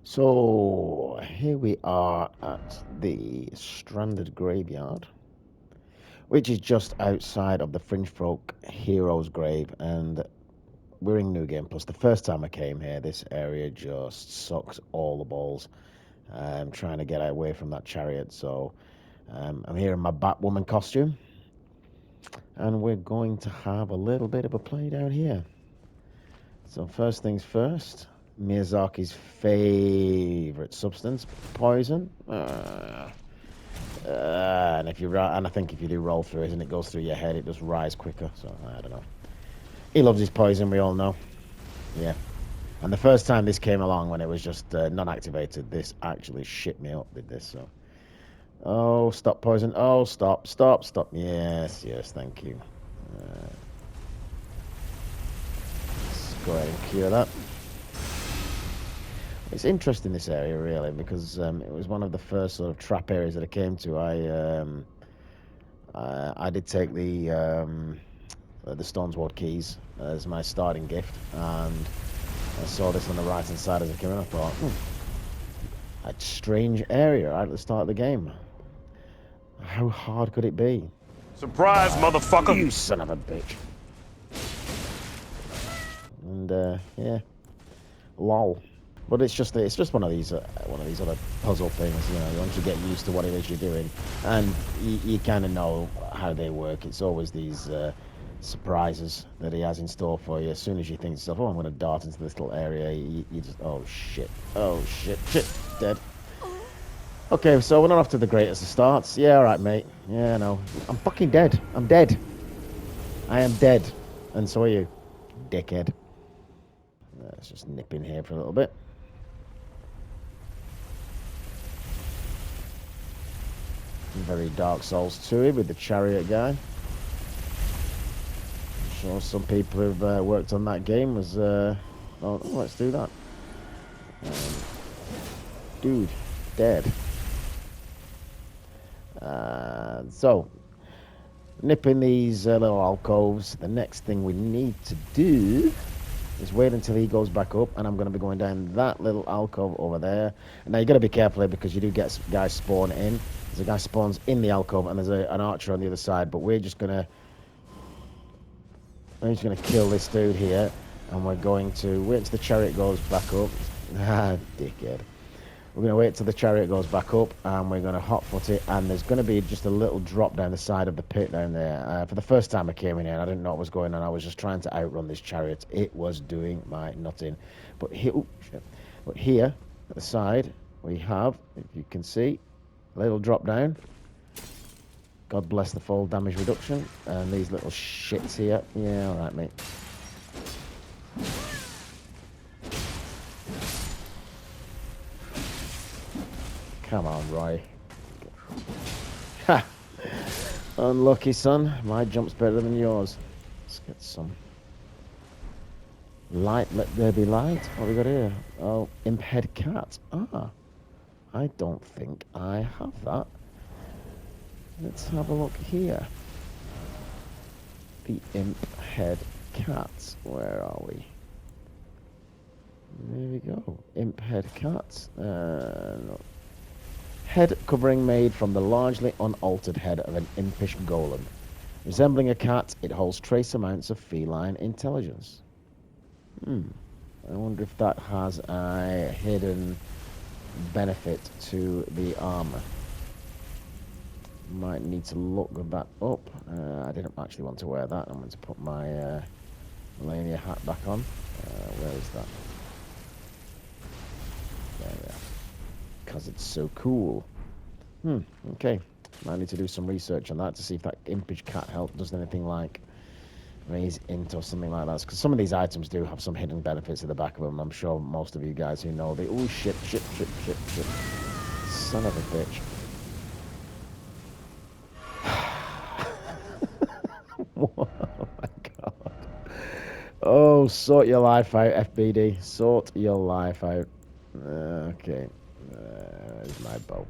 So here we are at the Stranded Graveyard, which is just outside of the Fringefolk Hero's Grave, and we're in New Game Plus. The first time I came here, this area just sucks all the balls. I'm trying to get away from that chariot, so I'm here in my Batwoman costume, and we're going to have a little bit of a play down here. So first things first, Miyazaki's favorite substance, poison. And if you and I think if you do roll through it and it goes through your head, it does rise quicker. So I don't know. He loves his poison. We all know. Yeah. And the first time this came along, when it was just non-activated, this actually shit me up. Did this? So. Oh, stop poison. Oh, stop, stop, stop. Yes, yes. Thank you. Let's go ahead and cure that. It's interesting, this area, really, because it was one of the first sort of trap areas that I came to. I did take the Stonesward keys as my starting gift, and I saw this on the right hand side as I came in. I thought, a strange area right at the start of the game. How hard could it be? Surprise, motherfucker! You son of a bitch. And yeah, lol. But it's just one of these other puzzle things, you know. Once you get used to what it is you're doing, and you kind of know how they work, it's always these surprises that he has in store for you. As soon as you think to yourself, "Oh, I'm going to dart into this little area," you just, oh shit, shit, dead. Okay, so we're not off to the greatest of starts. Yeah, all right, mate. Yeah, no, I'm fucking dead. I'm dead. I am dead, and so are you, dickhead. Let's just nip in here for a little bit. Very Dark Souls 2 with the Chariot guy. I'm sure some people who've worked on that game was, oh, let's do that. Dude, dead. So, nipping these little alcoves. The next thing we need to do is wait until he goes back up, and I'm going to be going down that little alcove over there. And now you got to be careful here, because you do get guys spawn in. There's a guy spawns in the alcove, and there's an archer on the other side. But we're just gonna kill this dude here, and we're going to wait until the chariot goes back up. Ah, dickhead. We're going to wait till the chariot goes back up, and we're going to hotfoot it, and there's going to be just a little drop down the side of the pit down there. For the first time I came in here, I didn't know what was going on. I was just trying to outrun this chariot. It was doing my nutting. But here, but here, at the side, we have, if you can see, a little drop down. God bless the fall damage reduction. And these little shits here. Yeah, alright, mate. Come on, Roy. Ha! Unlucky, son. My jump's better than yours. Let's get some light. Let there be light. What we got here? Oh, imp head cat. Ah. I don't think I have that. Let's have a look here. The imp head cat. Where are we? There we go. Imp head cat. No. Head covering made from the largely unaltered head of an impish golem. Resembling a cat, it holds trace amounts of feline intelligence. I wonder if that has a hidden benefit to the armor. Might need to look that up. I didn't actually want to wear that. I'm going to put my Melania hat back on. Where is that? There we are. Because it's so cool. Okay. I need to do some research on that to see if that impish cat help does anything like raise int or something like that. Because some of these items do have some hidden benefits at the back of them. I'm sure most of you guys who know the... Oh, shit. Son of a bitch. Oh, my God. Oh, sort your life out, FBD. Sort your life out. Okay. There's my bow.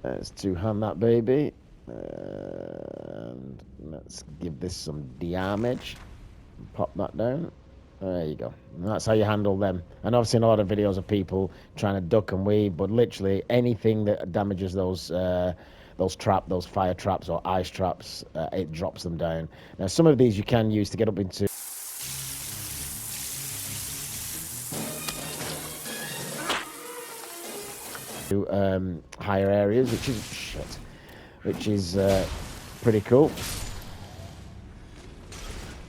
Let's two-hand that baby. And let's give this some damage. Pop that down. There you go. And that's how you handle them. And I've seen a lot of videos of people trying to duck and weave, but literally anything that damages those fire traps or ice traps, it drops them down. Now, some of these you can use to get up into higher areas, which is pretty cool.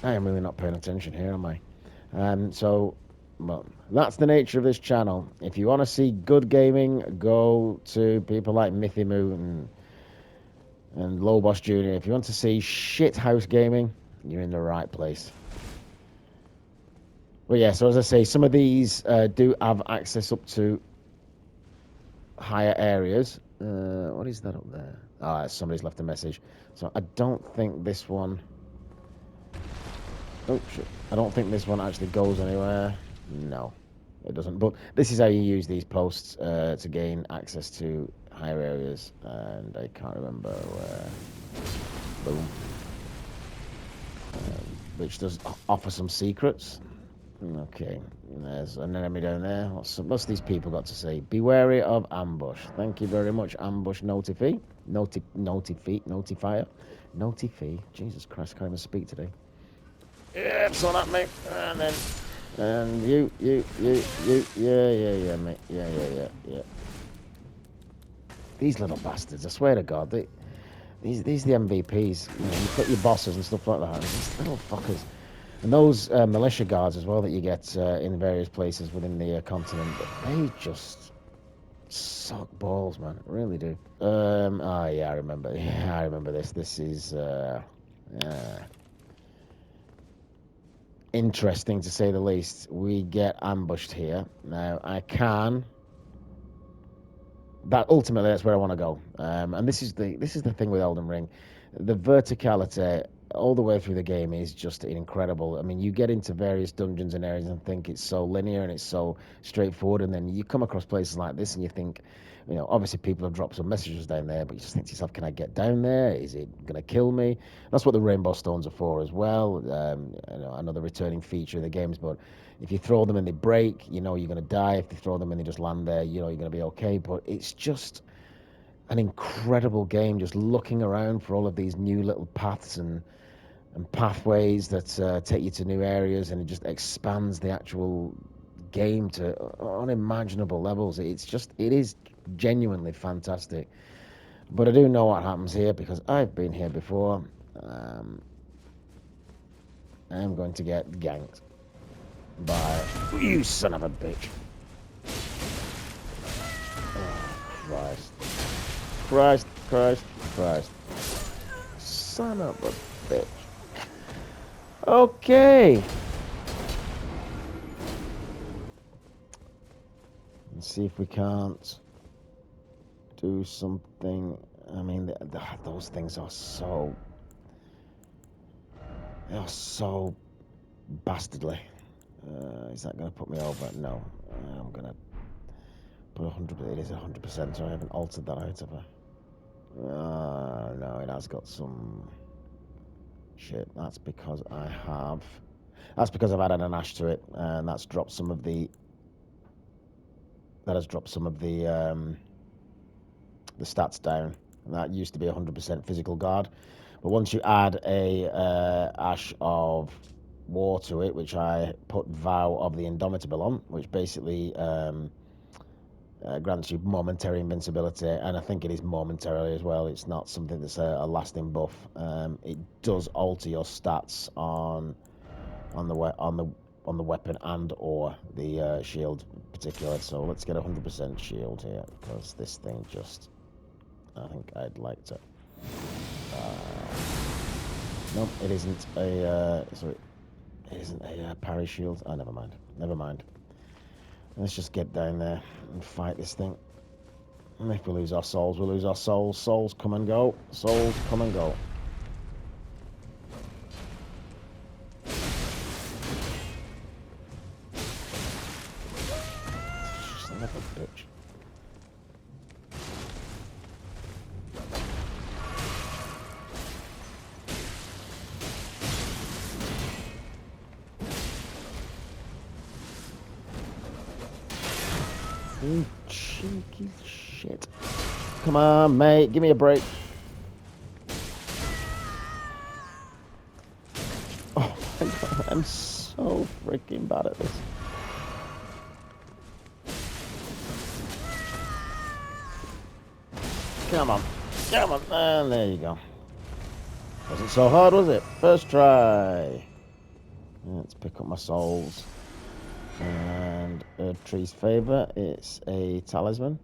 I am really not paying attention here, am I? Well, that's the nature of this channel. If you want to see good gaming, go to people like Mythimu and Lobos Jr. If you want to see shit house gaming, you're in the right place. But yeah, so as I say, some of these do have access up to higher areas. What is that up there? Oh, somebody's left a message. So I don't think this one... Oh, shit. I don't think this one actually goes anywhere. No, it doesn't. But this is how you use these posts to gain access to higher areas. And I can't remember where. Boom. Which does offer some secrets. Okay, there's an enemy down there. What's these people got to say? Be wary of ambush. Thank you very much, ambush notifier. Jesus Christ, I can't even speak today. Yeah, it's on that, mate. And then, and you, yeah, mate. Yeah. These little bastards, I swear to God, these are the MVPs. You know, you put your bosses and stuff like that. These little fuckers. And those militia guards as well that you get in various places within the continent, they just suck balls, man. Really do. Oh yeah, I remember. Yeah, I remember this. This is interesting to say the least. We get ambushed here. Now I can. That ultimately, that's where I want to go. And this is the thing with Elden Ring, the verticality all the way through the game is just incredible. I mean, you get into various dungeons and areas and think it's so linear and it's so straightforward, and then you come across places like this and you think, you know, obviously people have dropped some messages down there, but you just think to yourself, can I get down there? Is it going to kill me? That's what the rainbow stones are for as well. You know, another returning feature of the games, but if you throw them and they break, you know you're going to die. If you throw them and they just land there, you know you're going to be okay. But it's just an incredible game, just looking around for all of these new little paths and pathways that take you to new areas, and it just expands the actual game to unimaginable levels. It is genuinely fantastic. But I do know what happens here because I've been here before. I'm going to get ganked by you, son of a bitch. Oh, Christ. Son of a bitch. Okay. Let's see if we can't do something. I mean, those things are so... They are so bastardly. Is that going to put me over? No. I'm going to put 100... It is 100%, so I haven't altered that out of her. No, it has got some... Shit, that's because I've added an ash to it, and that's dropped some of the... That has dropped some of the stats down. And that used to be 100% physical guard. But once you add a ash of war to it, which I put Vow of the Indomitable on, which basically grants you momentary invincibility, and I think it is momentarily as well. It's not something that's a lasting buff. It does alter your stats on the weapon and or the shield particularly. So let's get 100% shield here, because this thing just... I think I'd like to... Nope, it isn't a... sorry. It isn't a parry shield. Oh, never mind. Let's just get down there and fight this thing. And if we lose our souls, we lose our souls. Souls come and go. Souls come and go. Son of a bitch. You cheeky shit. Come on, mate. Give me a break. Oh my god, I'm so freaking bad at this. Come on. Come on. And there you go. Wasn't so hard, was it? First try. Let's pick up my souls. And Tree's favour. It's a talisman.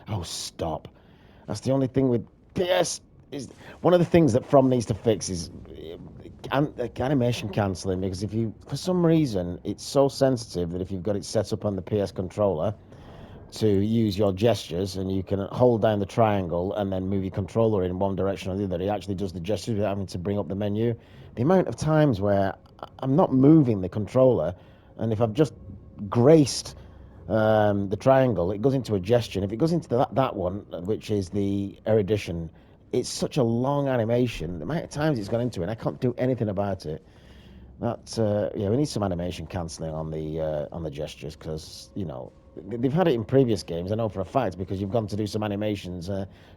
Oh, stop. That's the only thing with PS. Is one of the things that From needs to fix is animation cancelling, because if you, for some reason, it's so sensitive that if you've got it set up on the PS controller to use your gestures, and you can hold down the triangle and then move your controller in one direction or the other, it actually does the gestures without having to bring up the menu. The amount of times where I'm not moving the controller, and if I've just graced the triangle, it goes into a gesture, and if it goes into that one, which is the erudition, it's such a long animation. The amount of times it's gone into it, I can't do anything about it. Yeah, we need some animation cancelling on the gestures, because they've had it in previous games. I know for a fact, because you've gone to do some animations,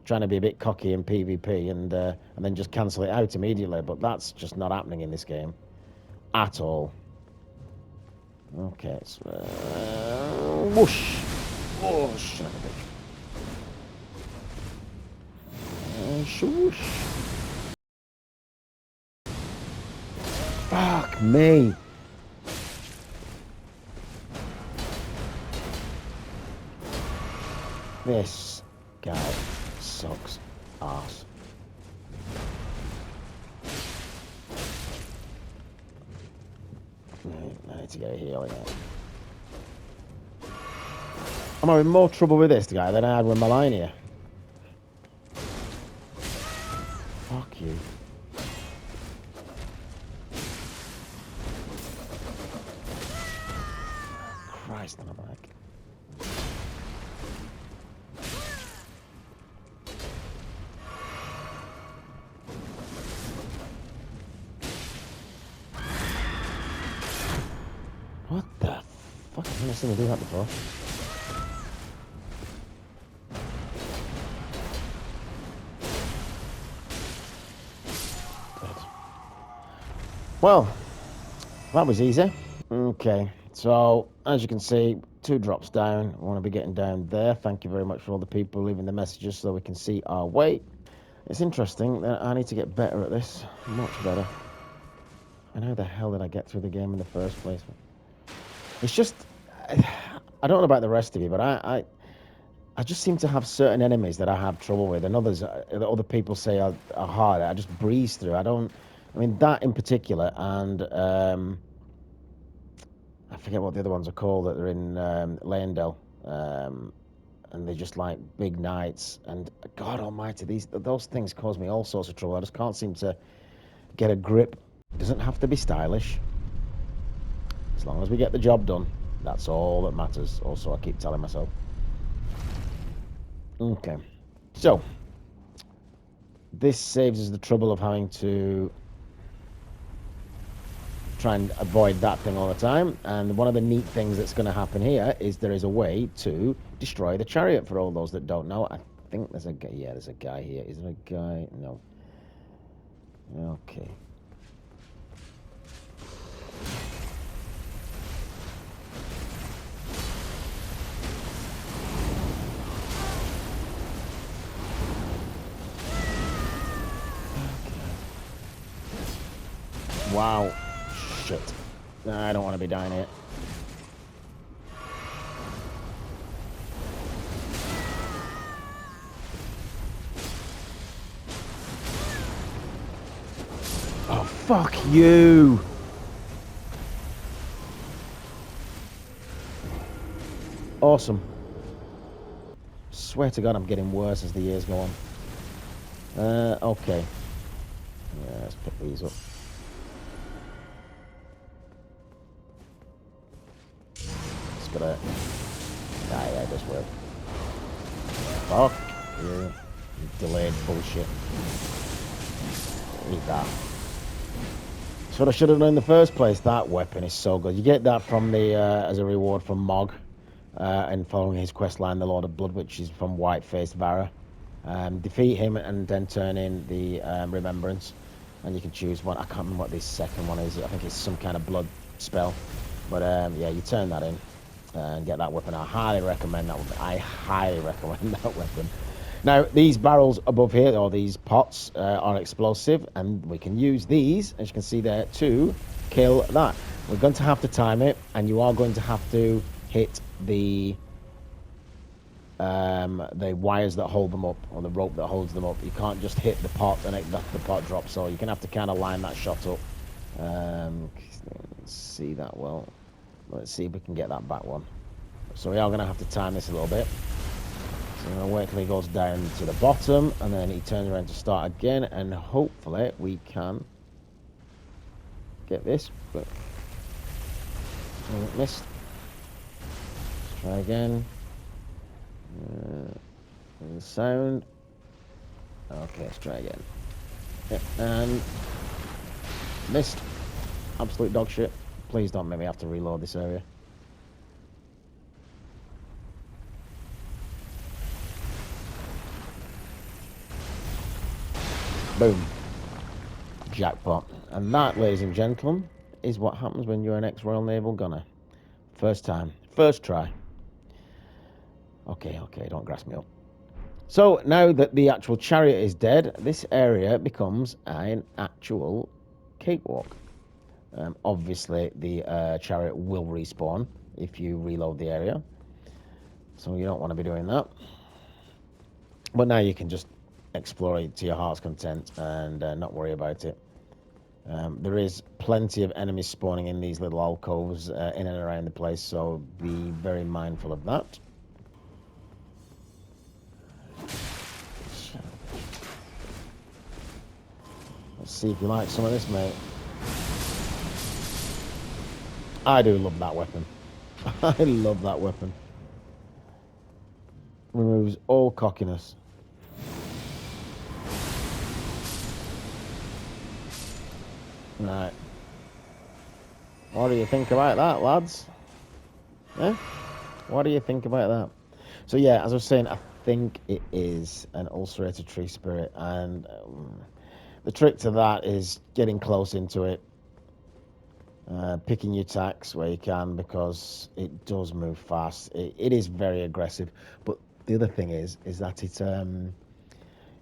trying to be a bit cocky in PvP, and then just cancel it out immediately. But that's just not happening in this game at all. Okay, so, whoosh, whoosh, son of a bitch. Whoosh. Fuck me. This guy sucks ass. I need to get a healing out. I'm having more trouble with this guy than I had with Melania. Fuck you. Christ on a bike. What the fuck? I've never seen me do that before. Well, that was easy. Okay, so as you can see, 2 drops down. I want to be getting down there. Thank you very much for all the people leaving the messages so we can see our way. It's interesting that I need to get better at this. Much better. And how the hell did I get through the game in the first place? It's just, I don't know about the rest of you, but I just seem to have certain enemies that I have trouble with, and others that other people say are hard. I just breeze through. I mean, that in particular, and I forget what the other ones are called that are in Leyendell, and they're just like big knights. And God Almighty, those things cause me all sorts of trouble. I just can't seem to get a grip. It doesn't have to be stylish. As long as we get the job done, that's all that matters. Also, I keep telling myself. Okay, so this saves us the trouble of having to try and avoid that thing all the time. And one of the neat things that's going to happen here is there is a way to destroy the chariot, for all those that don't know. I think there's a guy. Yeah, there's a guy here. Is there a guy? No. Okay. Wow. Shit. I don't want to be dying here. Oh, fuck you! Awesome. Swear to God, I'm getting worse as the years go on. Okay. Yeah, let's pick these up. Just gotta... Ah, yeah, this work. Fuck you. Delayed bullshit. Eat that. That's what I should have done in the first place. That weapon is so good. You get that from the as a reward from Mog. and following his quest line, the Lord of Blood, which is from White-Faced Vara. Defeat him and then turn in the Remembrance, and you can choose one. I can't remember what this second one is. I think it's some kind of blood spell. But yeah, you turn that in and get that weapon. I highly recommend that weapon. I highly recommend that weapon. Now, these barrels above here, or these pots, are explosive, and we can use these, as you can see there, to kill that. We're going to have to time it, and you are going to have to hit the wires that hold them up, or the rope that holds them up. You can't just hit the pot and the pot drops, so you're going to have to kind of line that shot up. Let's see that well. Let's see if we can get that back one. So we are going to have to time this a little bit. So I'm going to wait till he goes down to the bottom, and then he turns around to start again, and hopefully we can get this. But missed. Let's try again. The sound. Okay, let's try again. Yeah, and missed. Absolute dog shit. Please don't make me have to reload this area. Boom. Jackpot. And that, ladies and gentlemen, is what happens when you're an ex-Royal Naval gunner. First time. First try. Okay, don't grass me up. So, now that the actual chariot is dead, this area becomes an actual cakewalk. Obviously, the chariot will respawn if you reload the area. So you don't want to be doing that. But now you can just explore it to your heart's content and not worry about it. There is plenty of enemies spawning in these little alcoves in and around the place, so be very mindful of that. Let's see if you like some of this, mate. I do love that weapon. I love that weapon. Removes all cockiness. Right. What do you think about that, lads? Eh? What do you think about that? So yeah, as I was saying, I think it is an ulcerated tree spirit, and the trick to that is getting close into it, picking your attacks where you can, because it does move fast. It is very aggressive, but the other thing is that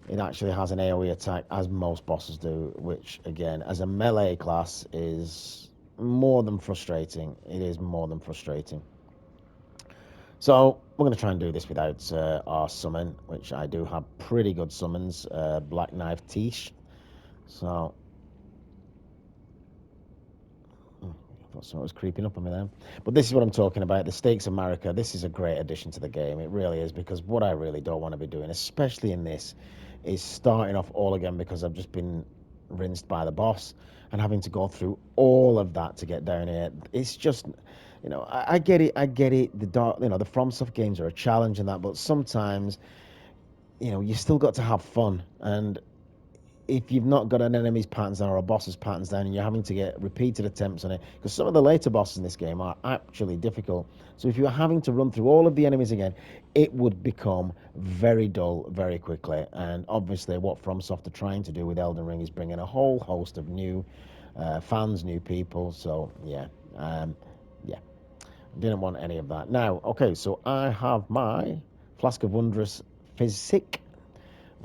it actually has an AoE attack, as most bosses do, which, again, as a melee class, is more than frustrating. It is more than frustrating. So, we're going to try and do this without our summon, which I do have pretty good summons. Black Knife Tish. So, I thought someone was creeping up on me there. But this is what I'm talking about. The Stakes of Marika. This is a great addition to the game. It really is, because what I really don't want to be doing, especially in this, is starting off all again because I've just been rinsed by the boss and having to go through all of that to get down here. It's just, I get it. The dark, the FromSoft games are a challenge and that, but sometimes, you still got to have fun. And if you've not got an enemy's patterns down or a boss's patterns down, and you're having to get repeated attempts on it, because some of the later bosses in this game are actually difficult. So if you're having to run through all of the enemies again, it would become very dull very quickly. And obviously what FromSoft are trying to do with Elden Ring is bring in a whole host of new fans, new people. So yeah, didn't want any of that. Now, okay, so I have my Flask of Wondrous Physic.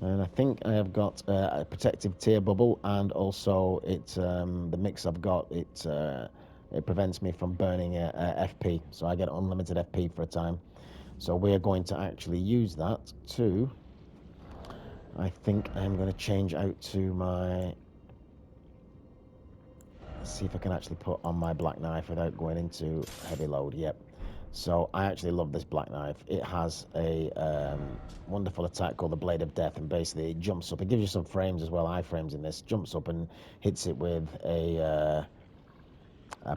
And I think I have got a protective tear bubble, and also the mix I've got, it prevents me from burning FP, so I get unlimited FP for a time. So we're going to actually use that to, I think I'm going to change out to my, let's see if I can actually put on my Black Knife without going into heavy load. Yep. So I actually love this Black Knife. It has a wonderful attack called the Blade of Death, and basically it jumps up. It gives you some frames as well, iframes in this. Jumps up and hits it with a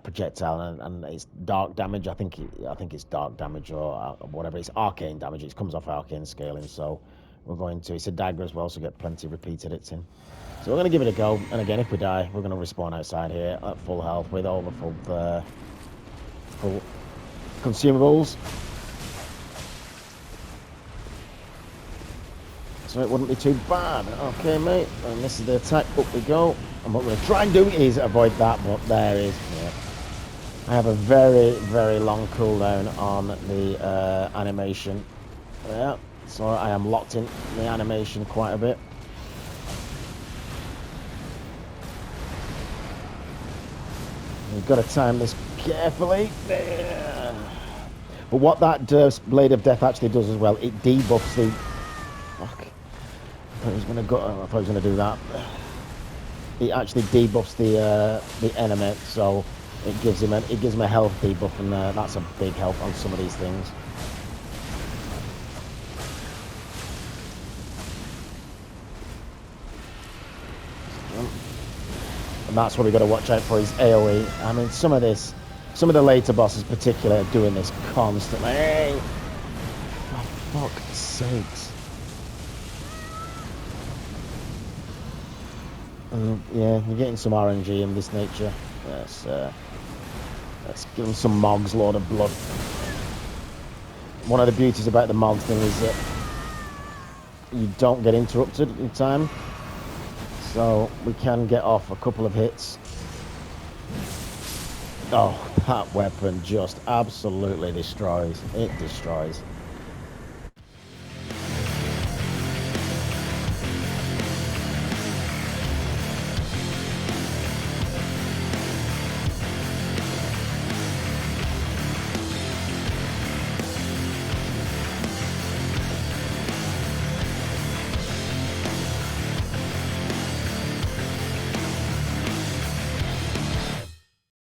projectile, and it's dark damage. I think it's dark damage or whatever. It's arcane damage. It comes off arcane scaling. So we're going to. It's a dagger as well, so get plenty of repeated hits in. So we're going to give it a go. And again, if we die, we're going to respawn outside here at full health with all the full consumables. so it wouldn't be too bad. Okay, mate. And this is the attack. Up we go. And what we're going to try and do is avoid that, but there is. Yeah. I have a very, very long cooldown on the animation. Yeah, so I am locked in the animation quite a bit. You've got to time this carefully. There. But what that Blade of Death actually does as well, it debuffs the... Fuck. I thought he was going to go... I thought he was going to do that. It actually debuffs the enemy, so it gives him a health debuff, and that's a big help on some of these things. And that's what we've got to watch out for, is AoE. I mean, some of the later bosses particularly are doing this constantly. Hey! For fuck's sakes. Yeah, you're getting some RNG in this nature. Let's give them some Mog's Lord of Blood. One of the beauties about the Mog thing is that you don't get interrupted in time. So we can get off a couple of hits. Oh, that weapon just absolutely destroys. It destroys.